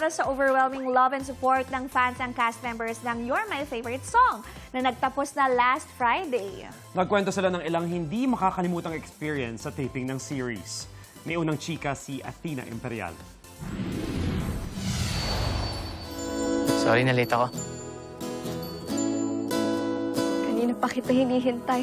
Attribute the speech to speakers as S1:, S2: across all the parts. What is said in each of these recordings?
S1: dahil sa overwhelming love and support ng fans and cast members ng You're My Favorite Song na nagtapos na last Friday.
S2: Nagkwento sila ng ilang hindi makakalimutang experience sa taping ng series. May unang chika si Athena Imperial.
S3: Sorry na late ako.
S4: Kanina pa kita hinihintay.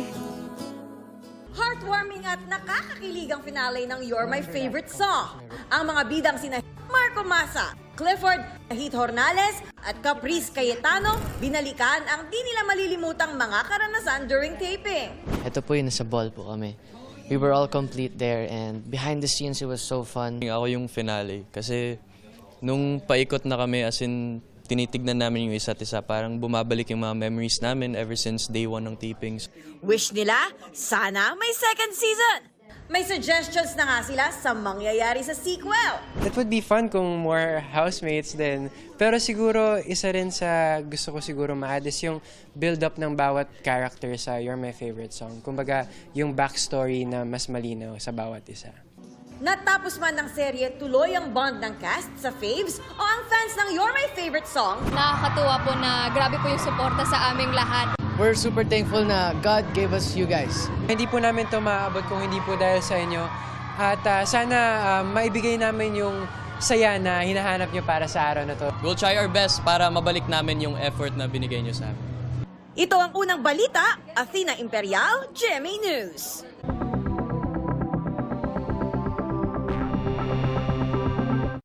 S5: Heartwarming at nakakakilig ang finale ng You're My Favorite Song. Ang mga bidang sina Marco Massa, Clifford, Heath Hornales at Caprice Cayetano binalikan ang di nila malilimutang mga karanasan during taping.
S3: Ito po yung nasa ball po kami. We were all complete there and behind the scenes it was so fun.
S6: Ako yung finale kasi nung paikot na kami as in tinitignan namin yung isa't isa, parang bumabalik yung mga memories namin ever since day one ng tapings.
S5: Wish nila, sana may second season. May suggestions na nga sila sa mangyayari sa sequel.
S7: It would be fun kung more housemates din. Pero siguro, isa rin sa gusto ko siguro ma-add is yung build-up ng bawat character sa You're My Favorite Song. Kumbaga, yung backstory na mas malinaw sa bawat isa.
S5: Natapos man ng serye, tuloy ang bond ng cast sa faves o ang fans ng You're My Favorite Song.
S4: Nakakatuwa po na grabe po yung suporta sa aming lahat.
S3: We're super thankful na God gave us you guys.
S7: Hindi po namin ito maaabot kung hindi po dahil sa inyo. At sana maibigay namin yung saya na hinahanap nyo para sa araw na to.
S6: We'll try our best para mabalik namin yung effort na binigay nyo sa amin.
S5: Ito ang unang balita, Athena Imperial, GMA News.